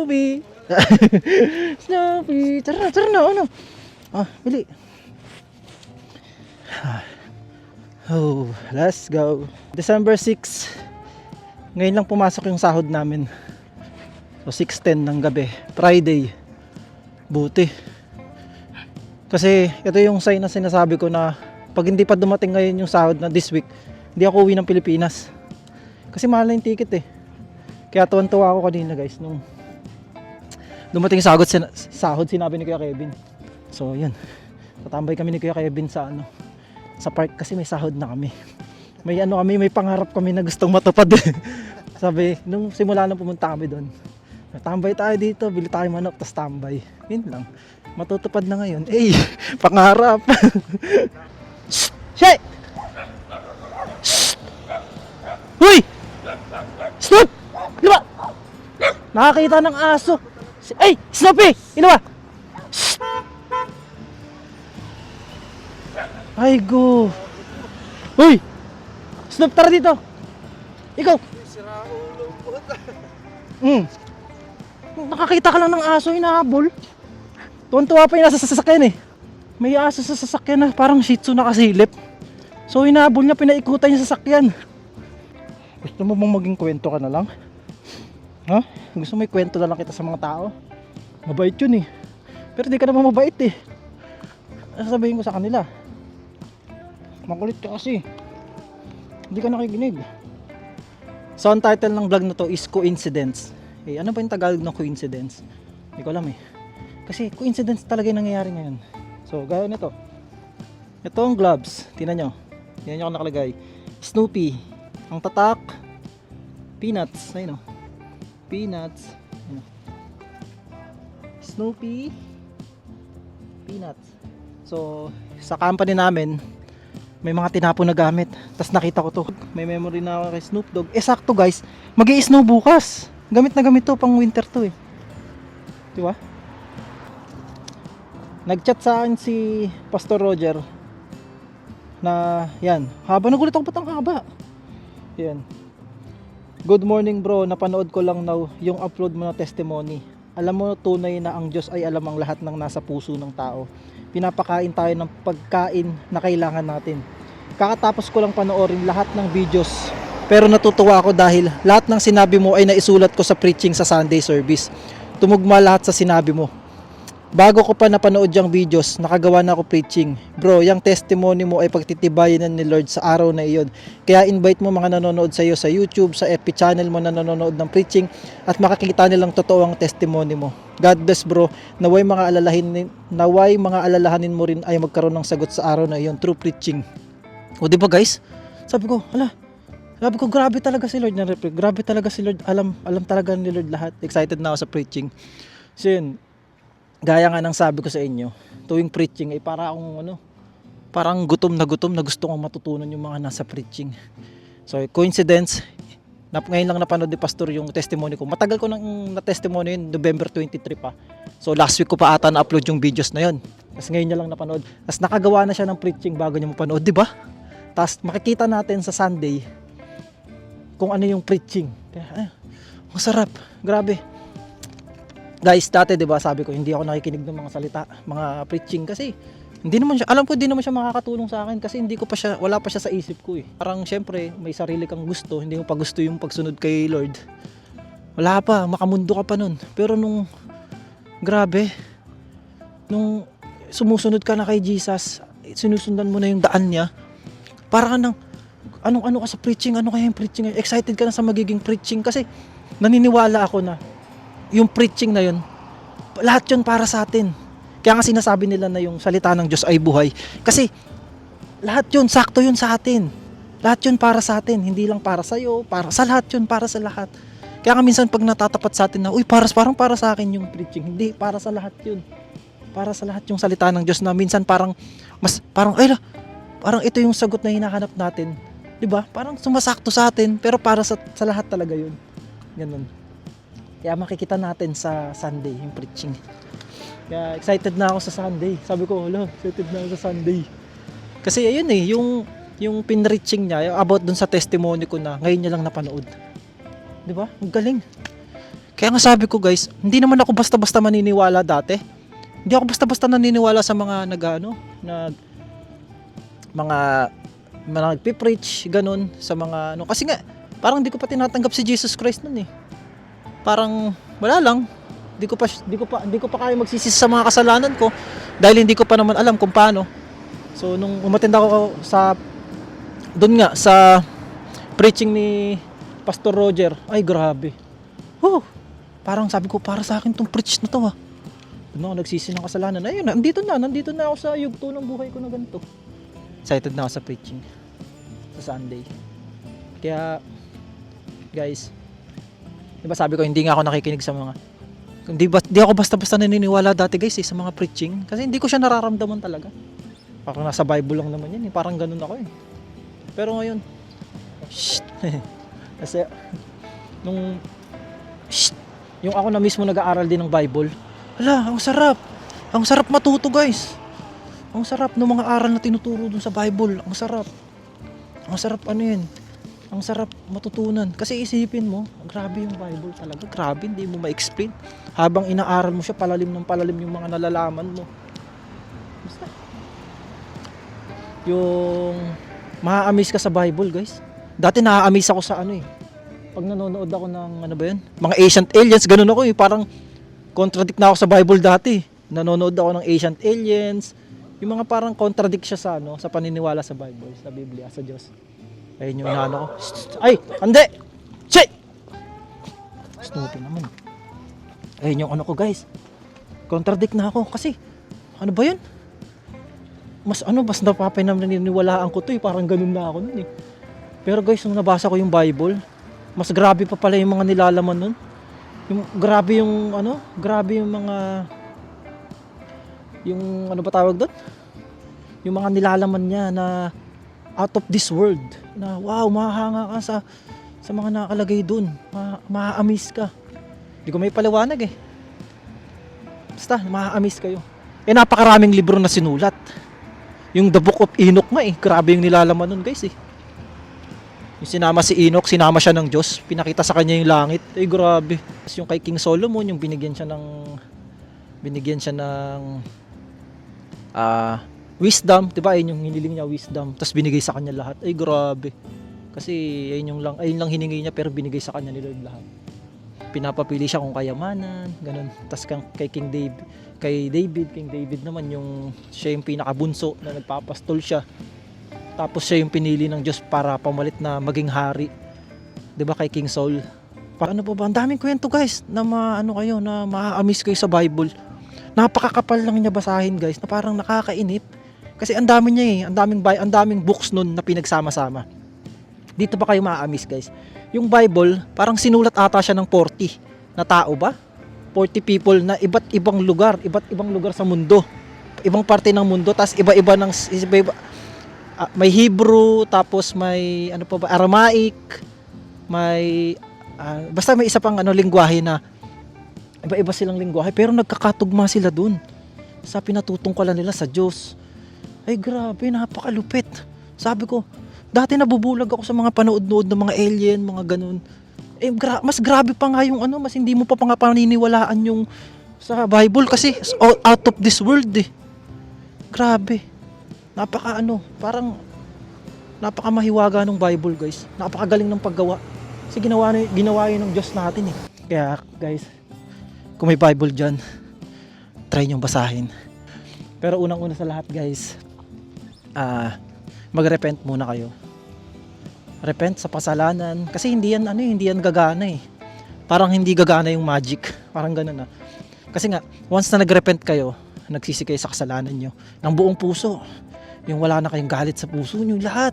Snoopy. Snoopy. Tara na, ano? Bili. Oh, let's go. December 6. Ngayon lang pumasok yung sahod namin. So 6:10 ng gabi, Friday. Buti. Kasi ito yung sign na sinasabi ko na pag hindi pa dumating ngayon yung sahod na this week, hindi ako uwi ng Pilipinas. Kasi mahal na yung ticket eh. Kaya tuwan-tuwa ako kanina guys nung dumating sahod, sinabi ni Kuya Kevin. So yun, tatambay kami ni Kuya Kevin sa sa park kasi may sahod na kami. May pangarap kami na gustong matupad. Sabi, nung simula nang pumunta kami doon, tambay tayo dito, bili tayo manok, tas tambay. Yun lang. Matutupad na ngayon. Pangarap. Shit! Uy! Snoop! Di ba? Nakakita ng aso. Snoopy! Ino ba? Ay go. Uy! Snoop, tara dito. Ikaw. Nakakita ka lang ng aso, hinahabol. Tuwan-tuwa pa yung nasa sasakyan eh. May aso sa sasakyan na parang shih tzu nakasilip. So hinahabol niya, pinaikutan yung sasakyan. Gusto mo bang maging kwento ka na lang? Ha? Gusto mo ikwento na lang kita sa mga tao? Mabait yun eh. Pero di ka naman mabait eh. Sasabihin ko sa kanila, makulit ka kasi. Hindi ka nakikinig. So ang title ng vlog na to is Coincidence. Ano ba yung Tagalog ng coincidence? Hindi ko alam eh. Kasi coincidence talaga yung nangyayari ngayon. So gaya nito. Ito ang gloves. Tingnan nyo. Yan yung nakalagay. Snoopy. Ang tatak. Peanuts. Ayun o. Peanuts. Ayun o. Snoopy. Peanuts. So sa company namin, may mga tinapon na gamit. Tapos nakita ko to. May memory na ako kay Snoop Dogg. Sakto guys. Mag-i-snow bukas. Gamit na gamit to. Pang winter to eh. Diba? Nag-chat sa akin si Pastor Roger. Na yan. Haba. Nagulat ako ba't ang haba? Yan. Good morning bro. Napanood ko lang now yung upload mo na testimony. Alam mo tunay na ang Diyos ay alam ang lahat ng nasa puso ng tao. Pinapakain tayo ng pagkain na kailangan natin. Kakatapos ko lang panoorin lahat ng videos, pero natutuwa ako dahil lahat ng sinabi mo ay naisulat ko sa preaching sa Sunday service. Tumugma lahat sa sinabi mo. Bago ko pa napanood yung videos, nakagawa na ako preaching. Bro, yung testimony mo ay pagtitibayan ni Lord sa araw na iyon. Kaya invite mo mga nanonood sa iyo sa YouTube, sa FB channel mo na nanonood ng preaching at makikita nilang totoo ang testimony mo. God bless bro. Naway mga alalahanin mo rin ay magkaroon ng sagot sa araw na iyon through preaching. O diba guys? Sabi ko, grabe talaga si Lord. Grabe talaga si Lord. Alam talaga ni Lord lahat. Excited na ako sa preaching. So yun, gaya nga ng sabi ko sa inyo, tuwing preaching ay parang gutom na gusto kong matutunan yung mga nasa preaching. So coincidence, ngayon lang napanood ni Pastor yung testimony ko. Matagal ko nang na-testimony yun, November 23 pa. So last week ko pa ata na-upload yung videos na yun. Tapos ngayon niya lang napanood. Tapos nakagawa na siya ng preaching bago niya mapanood, di ba? Tapos makikita natin sa Sunday kung ano yung preaching. Kaya, masarap. Grabe. Guys, dati 'di ba sabi ko hindi ako nakikinig ng mga salita, mga preaching kasi hindi naman siya makakatulong sa akin kasi wala pa siya sa isip ko eh. Parang syempre, may sarili kang gusto, hindi mo pa gusto yung pagsunod kay Lord. Wala pa, makamundo ka pa nun. Pero nung sumusunod ka na kay Jesus, sinusundan mo na yung daan niya, parang ano ka sa preaching, ano kaya yung preaching? Excited ka na sa magiging preaching kasi naniniwala ako na yung preaching na yun, lahat yun para sa atin. Kaya nga sinasabi nila na yung salita ng Diyos ay buhay. Kasi lahat yun, sakto yun sa atin. Lahat yun para sa atin, hindi lang para sa'yo, para sa lahat yun, para sa lahat. Kaya nga minsan pag natatapat sa atin na, parang para sa akin yung preaching. Hindi, para sa lahat yun. Para sa lahat yung salita ng Diyos na minsan parang ito yung sagot na hinahanap natin. Diba? Parang sumasakto sa atin, pero para sa lahat talaga yun. Ganun. Kaya makikita natin sa Sunday yung preaching. Kaya excited na ako sa Sunday. Sabi ko, excited na ako sa Sunday. Kasi ayun yung pinreaching niya, about dun sa testimony ko na ngayon niya lang napanood. Di ba? Ang galing. Kaya nga sabi ko guys, hindi naman ako basta-basta maniniwala dati. Hindi ako basta-basta naniniwala sa mga mga nagpi-preach ganun sa mga ano, kasi nga parang hindi ko pa tinatanggap si Jesus Christ nun eh. Parang wala lang. Hindi ko pa kaya magsisi sa mga kasalanan ko dahil hindi ko pa naman alam kung paano. So nung umattend ako sa doon nga sa preaching ni Pastor Roger, ay grabe. Parang sabi ko, para sa akin tong preach na to ah. Doon ako nagsisi ng kasalanan. Ayun, nandito na ako sa yugto ng buhay ko na ganito. Excited na ako sa preaching sa Sunday. Kaya guys, diba sabi ko hindi nga ako nakikinig sa mga hindi ako basta-basta naniniwala dati guys sa mga preaching kasi hindi ko siya nararamdaman talaga. Parang nasa Bible lang naman yan eh. Parang ganun ako eh. Pero ngayon kasi yung ako na mismo nag-aaral din ng Bible, hala, ang sarap. Ang sarap matuto guys. Ang sarap ng mga aral na tinuturo dun sa Bible. Ang sarap. Ang sarap ano yun. Ang sarap matutunan. Kasi isipin mo, grabe yung Bible talaga. Grabe, hindi mo ma-explain. Habang inaaral mo siya, palalim ng palalim yung mga nalalaman mo. Basta. Yung maa-amaze ka sa Bible guys. Dati na-amaze ako sa ano eh. Pag nanonood ako ng ano ba yun? Mga ancient aliens, ganun ako eh. Parang contradict na ako sa Bible dati. Nanonood ako ng ancient aliens. Yung mga parang contradict siya sa ano, sa paniniwala sa Bible, sa Biblia, sa Diyos. Ayun yung inaano ko. Ay, hindi! Shit! Snoopy naman. Ayun yung ano ko guys. Contradict na ako kasi ano ba yun? Mas napapinaniniwalaan ko to eh. Parang ganun na ako nun eh. Pero guys, nung nabasa ko yung Bible, mas grabe pa pala yung mga nilalaman nun. Grabe yung mga yung ano ba tawag doon? Yung mga nilalaman niya na out of this world. Na wow, mahahanga ka sa mga nakalagay doon. Ma-amaze ka. Hindi ko may paliwanag eh. Basta, ma-amaze kayo. Eh napakaraming libro na sinulat. Yung The Book of Enoch nga eh. Grabe yung nilalaman nun guys eh. Yung sinama si Enoch, sinama siya ng Diyos, pinakita sa kanya yung langit. Eh grabe. Yung kay King Solomon, yung binigyan siya ng wisdom, 'di ba? Ayun yung hiniling niya, wisdom. Tapos binigay sa kanya lahat. Ay grabe. Kasi ayun lang hiningi niya pero binigay sa kanya ni Lord lahat. Pinapapili siya kung kayamanan, ganun. Tapos kay King David naman yung siya yung pinakabunso na nagpapastol siya. Tapos siya yung pinili ng Diyos para pamalit na maging hari. 'Di ba kay King Saul? Paano pa ba? Ang daming kwento guys na na ma-amaze kayo sa Bible. Napakakapal lang niya basahin guys na parang nakakainip. Kasi ang dami niya eh, ang daming books nun na pinagsama-sama. Dito ba kayo ma-amaze guys? Yung Bible, parang sinulat ata siya ng 40 na tao ba? 40 people na iba't ibang lugar sa mundo. Ibang parte ng mundo, tas iba-iba may Hebrew, tapos may Aramaic, may basta may isa pang lingwahe na iba-iba silang lingwahe pero nagkakatugma sila dun sa pinatutungkalan nila sa Diyos. Ay grabe, napakalupit. Sabi ko, dati nabubulag ako sa mga panood-nood ng mga alien, mga ganun. Eh mas grabe pa nga yung mas hindi mo pa nga paniniwalaan yung sa Bible kasi out of this world eh. Grabe. Parang napakamahiwaga ng Bible guys. Napakagaling ng paggawa. Kasi ginawa yun ng Diyos natin eh. Kaya guys, kung may Bible dyan, try nyo basahin. Pero unang-una sa lahat guys, mag-repent muna kayo. Repent sa kasalanan. Kasi hindi yan gagana eh. Parang hindi gagana yung magic. Parang ganun na. Kasi nga, once na nag-repent kayo, nagsisi kayo sa kasalanan nyo, ng buong puso. Yung wala na kayong galit sa puso nyo, lahat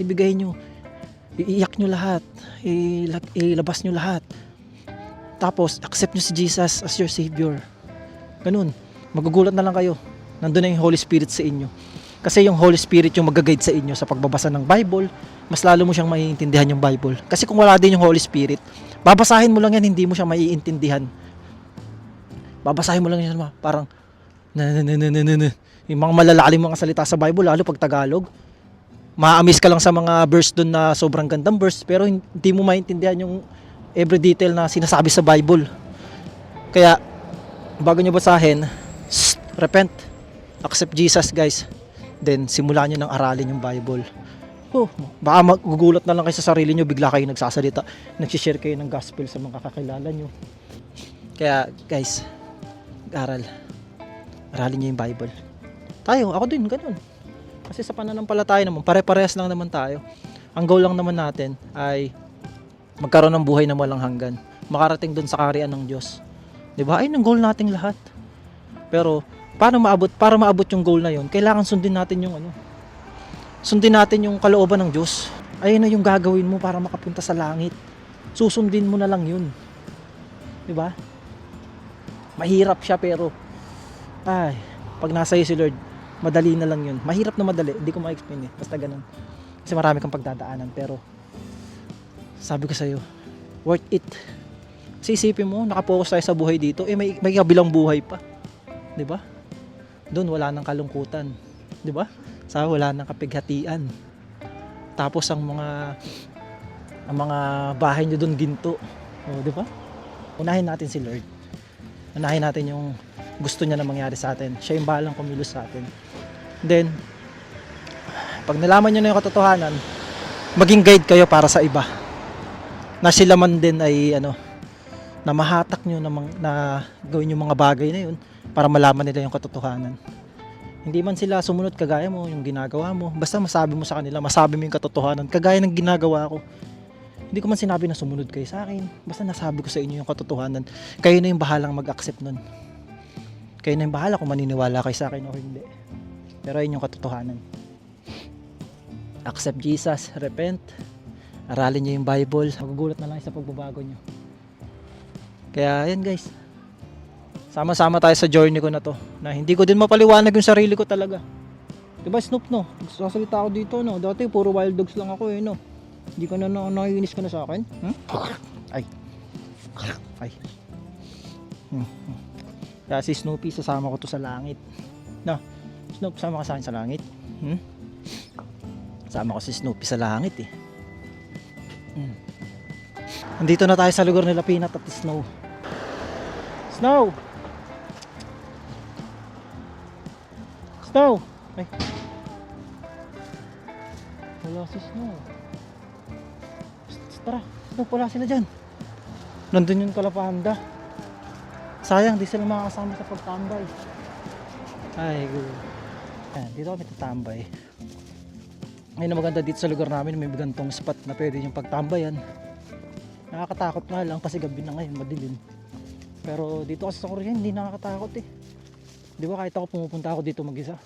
ibigay nyo, iiyak nyo lahat, ilabas nyo lahat, tapos accept nyo si Jesus as your Savior. Ganun, magugulat na lang kayo, nandun na yung Holy Spirit sa inyo, kasi yung Holy Spirit yung mag-guide sa inyo sa pagbabasa ng Bible. Mas lalo mo siyang maiintindihan yung Bible, kasi kung wala din yung Holy Spirit, babasahin mo lang yan, hindi mo siya maiintindihan. Babasahin mo lang yan parang yung mga malalalim mga salita sa Bible, lalo pag Tagalog, ma-amaze ka lang sa mga verse doon na sobrang gandang verse, pero hindi mo maintindihan yung every detail na sinasabi sa Bible. Kaya, bago nyo basahin, repent. Accept Jesus, guys. Then, simulan nyo ng aralin yung Bible. Baka magugulat na lang kayo sa sarili nyo, bigla kayo nagsasalita, nagsishare kayo ng gospel sa mga kakilala nyo. Kaya, guys, aralin nyo yung Bible. Ako din, ganun. Kasi sa pananampalataya naman, pare-parehas lang naman tayo. Ang goal lang naman natin ay magkaroon ng buhay na walang hanggan. Makarating dun sa kaharian ng Diyos. Diba? Ayun ang goal nating lahat. Pero, para maabot yung goal na yun, kailangan sundin natin yung kalooban ng Diyos. Ayun na yung gagawin mo para makapunta sa langit. Susundin mo na lang yun. Diba? Mahirap siya pero, pag nasa iyo si Lord, madali na lang yun. Mahirap na madali, hindi ko ma-explain Basta ganun. Kasi marami kang pagdadaanan, pero, sabi ko sa'yo, worth it. Kasi isipin mo, nakapokus tayo sa buhay dito, may kabilang buhay pa. 'Di ba? Doon wala nang kalungkutan. 'Di ba? Wala nang kapighatian. Tapos ang mga bahay niyo doon ginto. 'Di ba? Unahin natin si Lord. Unahin natin yung gusto niya na mangyari sa atin. Siya yung bahalang kumilos sa atin. Then, pag nalaman niyo na yung katotohanan, maging guide kayo para sa iba. Na sila man din ay na mahatak nyo na gawin yung mga bagay na yun para malaman nila yung katotohanan. Hindi man sila sumunod kagaya mo yung ginagawa mo, basta masabi mo sa kanila, masabi mo yung katotohanan kagaya ng ginagawa ko. Hindi ko man sinabi na sumunod kayo sa akin, basta nasabi ko sa inyo yung katotohanan. Kayo na yung bahalang mag-accept nun. Kayo na yung bahala kung maniniwala kayo sa akin o hindi. Pero ayun yung katotohanan. Accept Jesus, repent, aralin nyo yung Bible, magugulat na lang sa pagbabago nyo. Kaya yan guys, sama-sama tayo sa journey ko na to, na hindi ko din mapaliwanag yung sarili ko talaga. Diba Snoop no? Sasalita ako dito no, dati puro wild dogs lang ako no. Hindi ka na nakikinis ka na sa akin? Ay. Kaya si Snoopy sasama ko to sa langit. No, Snoop, sama ka sa akin sa langit. Sama ko si Snoopy sa langit Nandito na tayo sa lugar nila Peanut at Snow. Snow! Snow! Ay. Wala si Snow. Tara, Snow, wala sila dyan. Nandun yung kalapanda. Sayang, di sila makakasama sa pagtambay. Ay, good. Ayan, dito kami tatambay. Ngayon na maganda dito sa lugar namin, may gantong spot na pwede yung pagtambayan. Nakakatakot nga lang kasi gabi na ngayon, madilim. Pero dito kasi sa Korea, hindi nakakatakot Di ba kahit ako pumupunta ako dito mag-isa.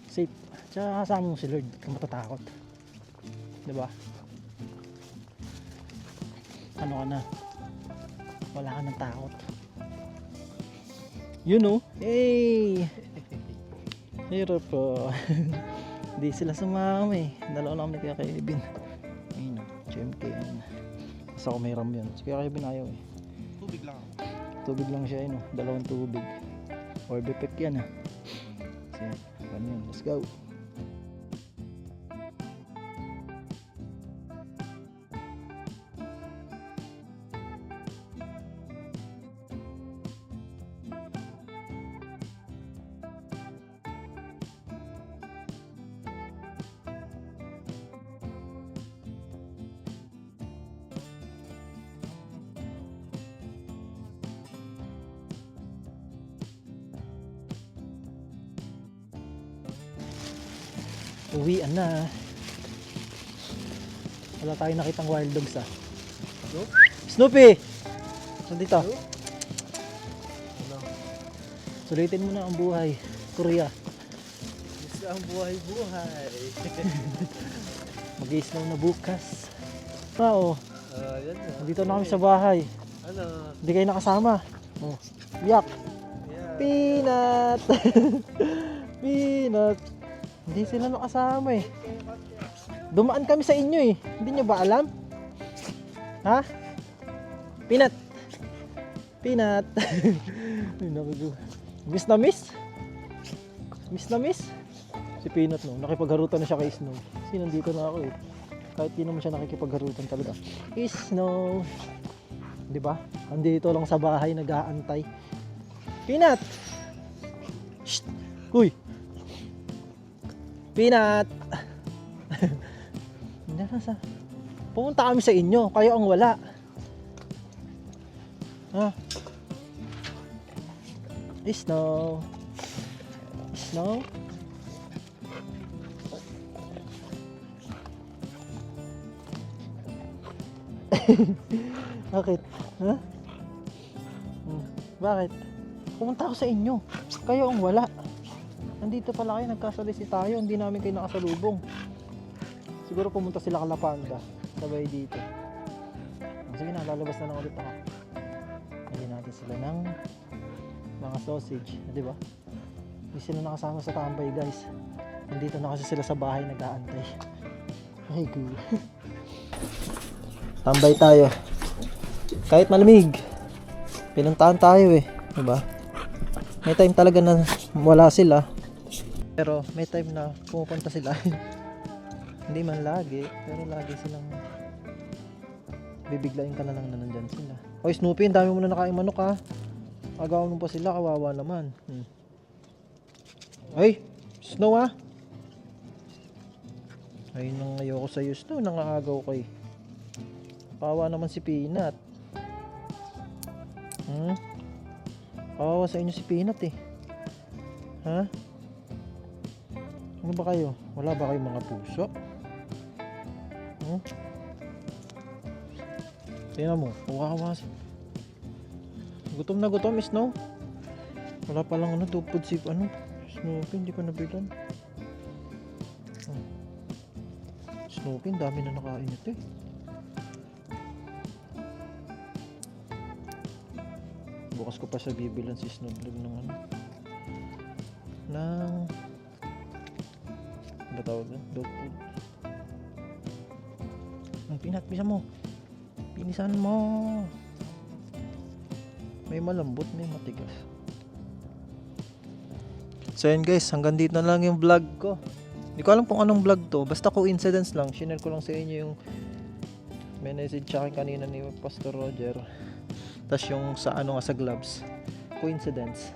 Safe. Tsaka kasama mo si Lord, di ka matatakot. Di ba? Ano ka na? Wala ka ng takot. You know? Hey! Hirap po. Hindi sila sumama Dalawa lang kami kaya Kevin. Ayun Champion. Basta ako may ram yun. Si kaya Kevin ayaw Tubig lang. Tubig lang siya dalawang tubig. Or bepek yan So, yun. Let's go. Uwian na. Wala tayong nakitang wild dogs Snoopy! Nandito. Sulitin mo na ang buhay. Korea. Isa ang buhay-buhay. Mag-i-snow na bukas. Yan na. Nandito na kami sa bahay. Ano? Hindi kayo nakasama. Yak! Yeah. Peanut! Peanut! Hindi sila nakasama Dumaan kami sa inyo Hindi nyo ba alam? Ha? Peanut! Peanut! Miss na miss? Miss na miss? Si Peanut nakipagharutan na siya kay Snow. Kasi nandito na ako Kahit di naman siya nakikipagharutan talaga. Snow! Di ba? Andito lang sa bahay nag-aantay. Peanut! Shh! Uy! Peanut! Hindi na sa... Pumunta kami sa inyo, kayo ang wala. Ha? Snow. Snow? Bakit? Ha? Bakit? Pumunta ako sa inyo. Kayo ang wala. Nandito pala kayo, nagkasalisi tayo. Hindi namin kayo nakasalubong. Siguro pumunta sila Kalapanda. Sabay dito. Sige na, lalabas na lang ulit ako. Bigyan natin sila ng mga sausage. Di ba? Hindi sila nakasama sa tambay, guys. Nandito na kasi sila sa bahay nag-aantay. Ay, cool. Tambay tayo. Kahit malamig. Pinuntahan tayo eh. Diba? May time talaga na wala sila. Pero may time na pumupunta sila. Hindi man lagi. Pero lagi silang bibiglayin ka na lang na nandyan sila. Oy Snoopy, ang dami mo na nakain manok ha. Agawan mo pa sila, kawawa naman. Ay, Snow ha. Ay, nang ayoko sa'yo Snow, nangaagaw ko eh. Kawawa naman si Peanut. Kawawa sa inyo si Peanut eh. Ha? Ano ba kayo? Wala ba kayong mga puso? Tingnan mo, kawawa. Gutom na gutom, Snow. Wala pa lang tupod si Snoopy, hindi ko nabilan. Snoopy, dami na nakain ito eh. Bukas ko pa sa bibilan si Snoopy ng ba tawag na? Dog food. Ang Peanut, bisa mo. Pinisan mo. May malambot, may matigas. So yun guys, hanggang dito na lang yung vlog ko. Hindi ko alam kung anong vlog to. Basta coincidence lang. Shinare ko lang sa inyo yung message sa akin kanina ni Pastor Roger. Tapos yung sa sa gloves. Coincidence.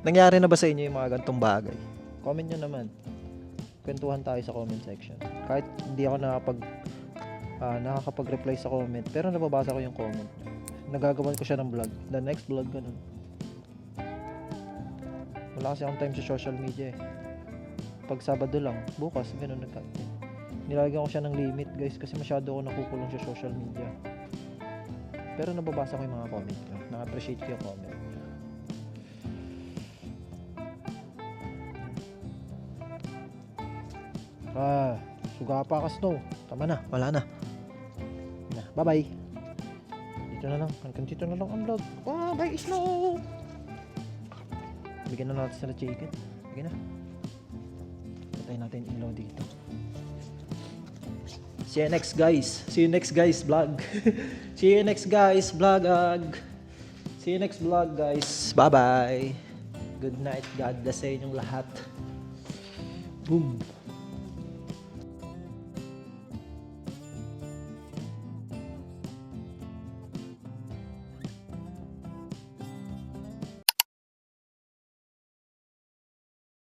Nangyari na ba sa inyo yung mga gantong bagay? Comment nyo naman. Kwentuhan tayo sa comment section. Kahit hindi ako nakakapag-reply sa comment, pero nababasa ko yung comment. Nagagawan ko siya ng vlog. The next vlog ganun. Wala kasi akong time sa social media eh. Pag Sabado lang, bukas ganun nilagyan ko siya ng limit guys kasi masyado ako nakukulong sa social media. Pero nababasa ko yung mga comment nyo. Na-appreciate ko yung comment. Suga pa ka Snow. Tama na, wala na. Bye-bye. Dito na lang. Hanggang dito na lang ang vlog. Bye Snow. Bigyan na natin sila chicken. Bigyan na. Patay natin ilaw dito. See you next guys. See you next guys vlog. See you next guys vlog. See you next vlog guys. Bye-bye. Good night. God bless sa inyong lahat. Boom.